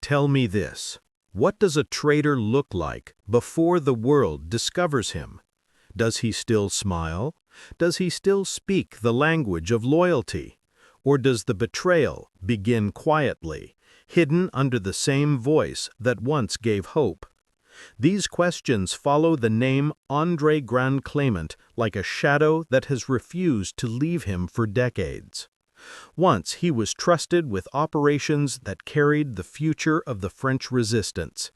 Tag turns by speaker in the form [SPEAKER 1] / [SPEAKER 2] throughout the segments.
[SPEAKER 1] Tell me this. What does a traitor look like before the world discovers him? Does he still smile? Does he still speak the language of loyalty? Or does the betrayal begin quietly, hidden under the same voice that once gave hope? These questions follow the name André Grandclement like a shadow that has refused to leave him for decades. Once he was trusted with operations that carried the future of the French resistance.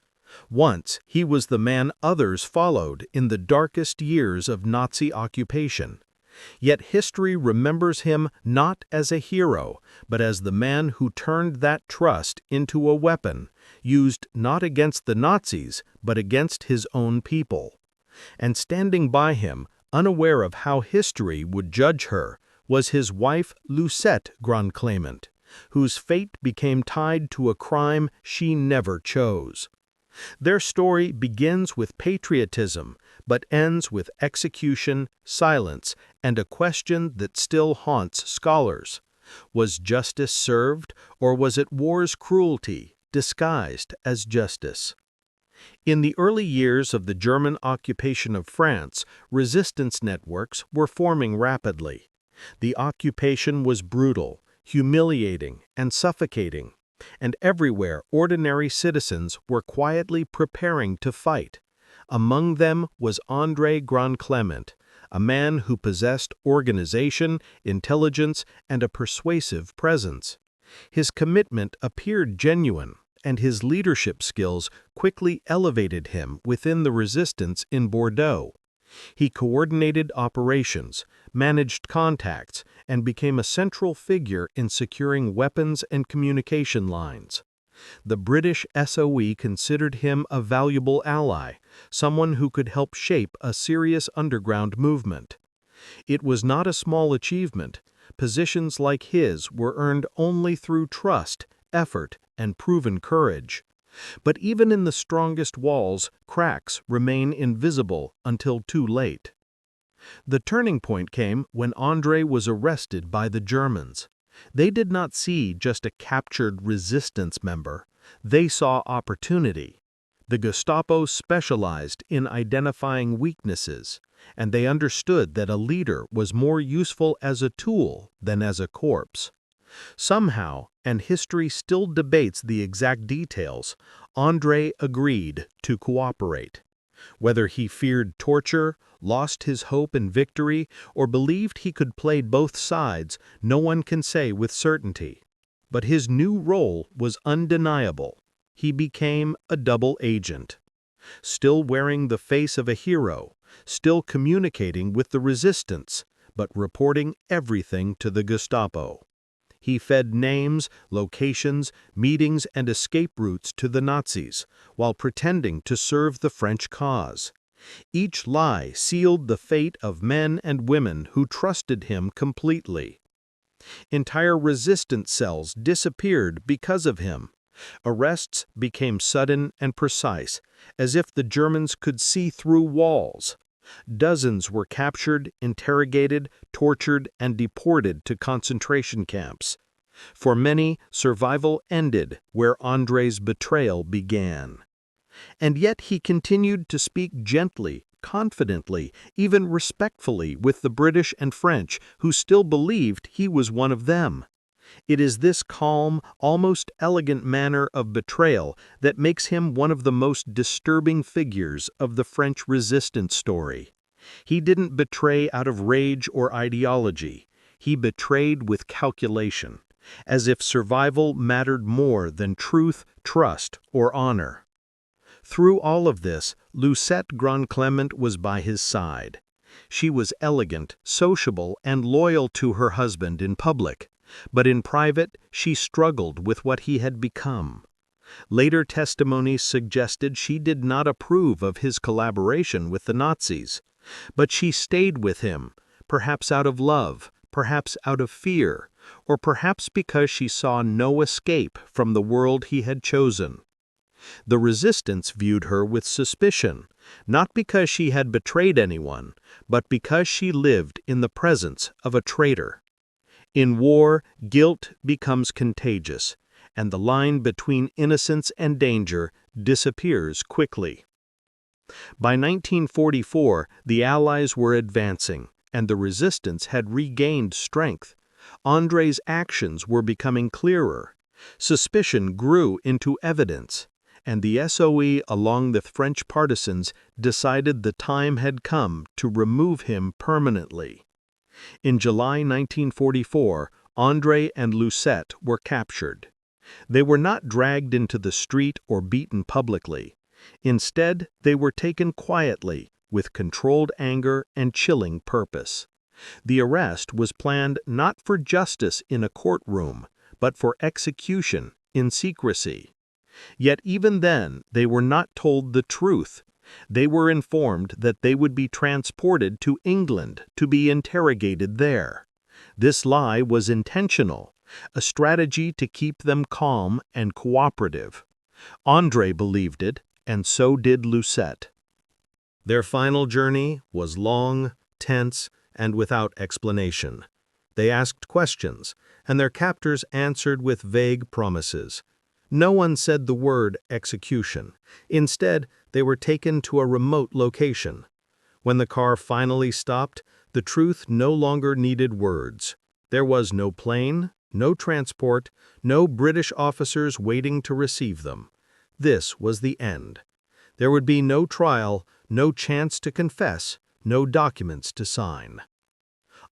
[SPEAKER 1] Once he was the man others followed in the darkest years of Nazi occupation. Yet history remembers him not as a hero, but as the man who turned that trust into a weapon, used not against the Nazis, but against his own people. And standing by him, unaware of how history would judge her, was his wife Lucette Grandclement, whose fate became tied to a crime she never chose. Their story begins with patriotism, but ends with execution, silence, and a question that still haunts scholars. Was justice served, or was it war's cruelty, disguised as justice? In the early years of the German occupation of France, resistance networks were forming rapidly. The occupation was brutal, humiliating, and suffocating, and everywhere ordinary citizens were quietly preparing to fight. Among them was André Grandclement, a man who possessed organization, intelligence, and a persuasive presence. His commitment appeared genuine, and his leadership skills quickly elevated him within the resistance in Bordeaux. He coordinated operations, managed contacts, and became a central figure in securing weapons and communication lines. The British SOE considered him a valuable ally, someone who could help shape a serious underground movement. It was not a small achievement. Positions like his were earned only through trust, effort, and proven courage. But even in the strongest walls, cracks remain invisible until too late. The turning point came when André was arrested by the Germans. They did not see just a captured resistance member. They saw opportunity. The Gestapo specialized in identifying weaknesses, and they understood that a leader was more useful as a tool than as a corpse. Somehow, and history still debates the exact details, André agreed to cooperate. Whether he feared torture, lost his hope in victory, or believed he could play both sides, no one can say with certainty. But his new role was undeniable. He became a double agent. Still wearing the face of a hero, still communicating with the resistance, but reporting everything to the Gestapo. He fed names, locations, meetings, and escape routes to the Nazis, while pretending to serve the French cause. Each lie sealed the fate of men and women who trusted him completely. Entire resistance cells disappeared because of him. Arrests became sudden and precise, as if the Germans could see through walls. Dozens were captured, interrogated, tortured, and deported to concentration camps. For many, survival ended where André's betrayal began. And yet he continued to speak gently, confidently, even respectfully with the British and French, who still believed he was one of them. It is this calm, almost elegant manner of betrayal that makes him one of the most disturbing figures of the French resistance story. He didn't betray out of rage or ideology. He betrayed with calculation, as if survival mattered more than truth, trust, or honor. Through all of this, Lucette Grandclement was by his side. She was elegant, sociable, and loyal to her husband in public. But in private, she struggled with what he had become. Later testimonies suggested she did not approve of his collaboration with the Nazis, but she stayed with him, perhaps out of love, perhaps out of fear, or perhaps because she saw no escape from the world he had chosen. The resistance viewed her with suspicion, not because she had betrayed anyone, but because she lived in the presence of a traitor. In war, guilt becomes contagious, and the line between innocence and danger disappears quickly. By 1944, the Allies were advancing, and the resistance had regained strength. André's actions were becoming clearer. Suspicion grew into evidence, and the SOE, along with French partisans, decided the time had come to remove him permanently. In July 1944, André and Lucette were captured. They were not dragged into the street or beaten publicly. Instead, they were taken quietly, with controlled anger and chilling purpose. The arrest was planned not for justice in a courtroom, but for execution in secrecy. Yet even then, they were not told the truth. They were informed that they would be transported to England to be interrogated there. This lie was intentional, a strategy to keep them calm and cooperative. André believed it, and so did Lucette. Their final journey was long, tense, and without explanation. They asked questions, and their captors answered with vague promises. No one said the word execution. Instead, they were taken to a remote location. When the car finally stopped, the truth no longer needed words. There was no plane, no transport, no British officers waiting to receive them. This was the end. There would be no trial, no chance to confess, no documents to sign.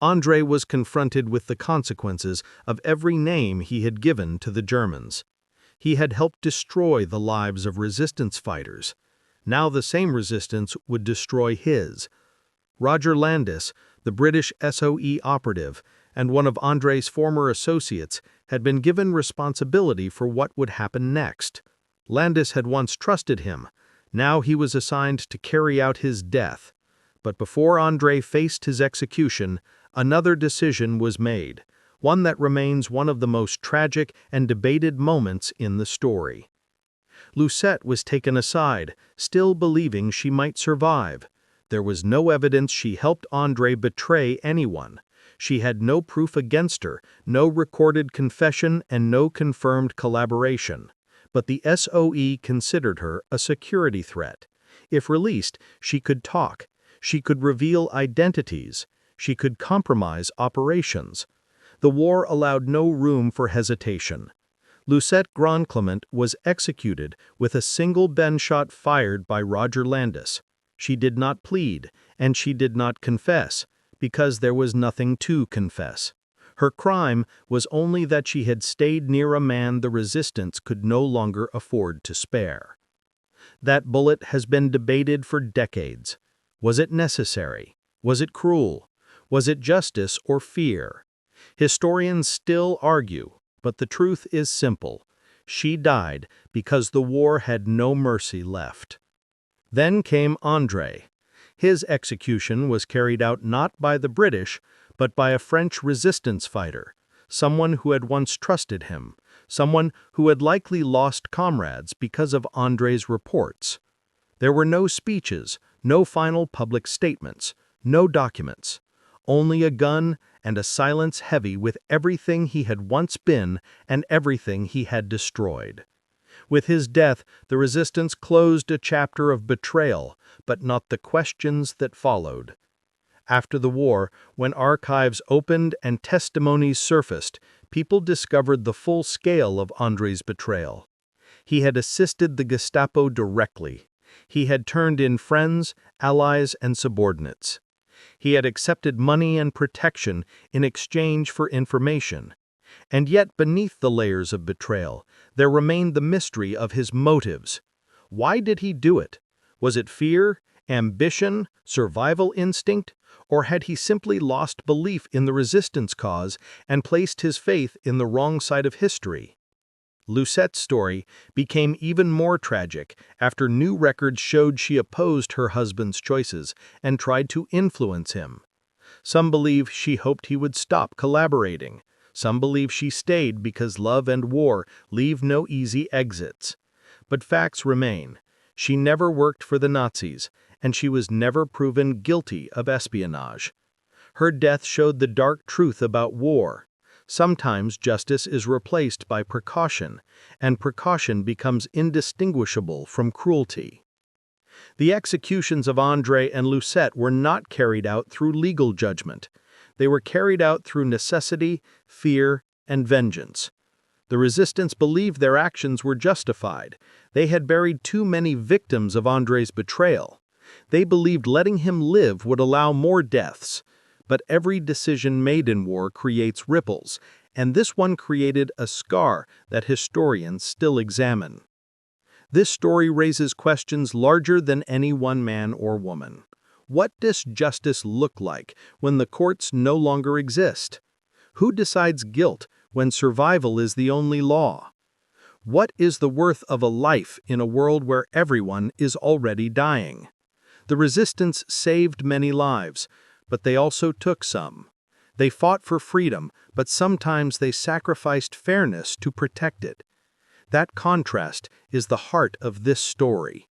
[SPEAKER 1] André was confronted with the consequences of every name he had given to the Germans. He had helped destroy the lives of resistance fighters. Now the same resistance would destroy his. Roger Landis, the British SOE operative, and one of André's former associates, had been given responsibility for what would happen next. Landis had once trusted him. Now he was assigned to carry out his death. But before André faced his execution, another decision was made, one that remains one of the most tragic and debated moments in the story. Lucette was taken aside, still believing she might survive. There was no evidence she helped André betray anyone. She had no proof against her, no recorded confession, and no confirmed collaboration. But the SOE considered her a security threat. If released, she could talk. She could reveal identities. She could compromise operations. The war allowed no room for hesitation. Lucette Grandclement was executed with a single gunshot fired by Roger Landis. She did not plead, and she did not confess, because there was nothing to confess. Her crime was only that she had stayed near a man the resistance could no longer afford to spare. That bullet has been debated for decades. Was it necessary? Was it cruel? Was it justice or fear? Historians still argue, but the truth is simple. She died because the war had no mercy left. Then came André. His execution was carried out not by the British, but by a French resistance fighter, someone who had once trusted him, someone who had likely lost comrades because of André's reports. There were no speeches, no final public statements, no documents, only a gun and a silence heavy with everything he had once been and everything he had destroyed. With his death, the resistance closed a chapter of betrayal, but not the questions that followed. After the war, when archives opened and testimonies surfaced, people discovered the full scale of André's betrayal. He had assisted the Gestapo directly. He had turned in friends, allies, and subordinates. He had accepted money and protection in exchange for information. And yet beneath the layers of betrayal, there remained the mystery of his motives. Why did he do it? Was it fear, ambition, survival instinct, or had he simply lost belief in the resistance cause and placed his faith in the wrong side of history? Lucette's story became even more tragic after new records showed she opposed her husband's choices and tried to influence him. Some believe she hoped he would stop collaborating. Some believe she stayed because love and war leave no easy exits. But facts remain. She never worked for the Nazis, and she was never proven guilty of espionage. Her death showed the dark truth about war. Sometimes justice is replaced by precaution, and precaution becomes indistinguishable from cruelty. The executions of André and Lucette were not carried out through legal judgment. They were carried out through necessity, fear, and vengeance. The resistance believed their actions were justified. They had buried too many victims of André's betrayal. They believed letting him live would allow more deaths. But every decision made in war creates ripples, and this one created a scar that historians still examine. This story raises questions larger than any one man or woman. What does justice look like when the courts no longer exist? Who decides guilt when survival is the only law? What is the worth of a life in a world where everyone is already dying? The resistance saved many lives, but they also took some. They fought for freedom, but sometimes they sacrificed fairness to protect it. That contrast is the heart of this story.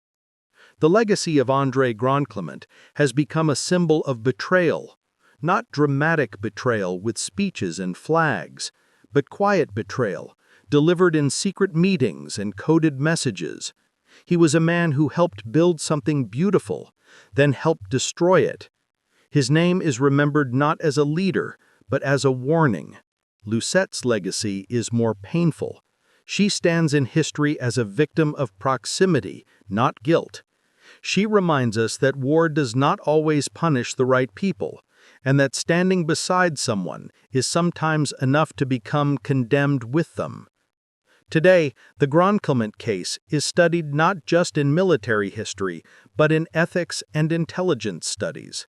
[SPEAKER 1] The legacy of André Grandclement has become a symbol of betrayal, not dramatic betrayal with speeches and flags, but quiet betrayal, delivered in secret meetings and coded messages. He was a man who helped build something beautiful, then helped destroy it. His name is remembered not as a leader, but as a warning. Lucette's legacy is more painful. She stands in history as a victim of proximity, not guilt. She reminds us that war does not always punish the right people, and that standing beside someone is sometimes enough to become condemned with them. Today, the Grandclement case is studied not just in military history, but in ethics and intelligence studies.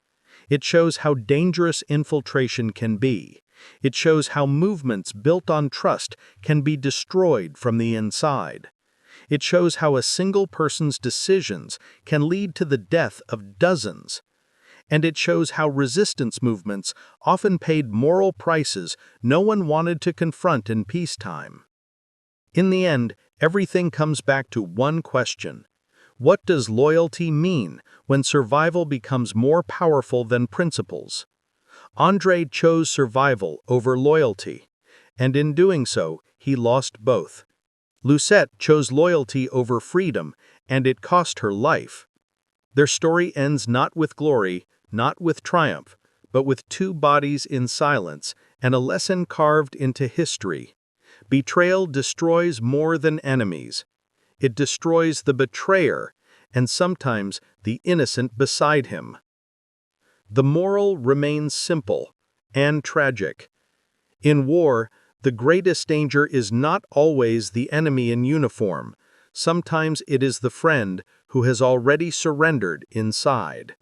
[SPEAKER 1] It shows how dangerous infiltration can be. It shows how movements built on trust can be destroyed from the inside. It shows how a single person's decisions can lead to the death of dozens. And it shows how resistance movements often paid moral prices no one wanted to confront in peacetime. In the end, everything comes back to one question. What does loyalty mean when survival becomes more powerful than principles? André chose survival over loyalty, and in doing so, he lost both. Lucette chose loyalty over freedom, and it cost her life. Their story ends not with glory, not with triumph, but with two bodies in silence and a lesson carved into history. Betrayal destroys more than enemies. It destroys the betrayer, and sometimes the innocent beside him. The moral remains simple and tragic. In war, the greatest danger is not always the enemy in uniform. Sometimes it is the friend who has already surrendered inside.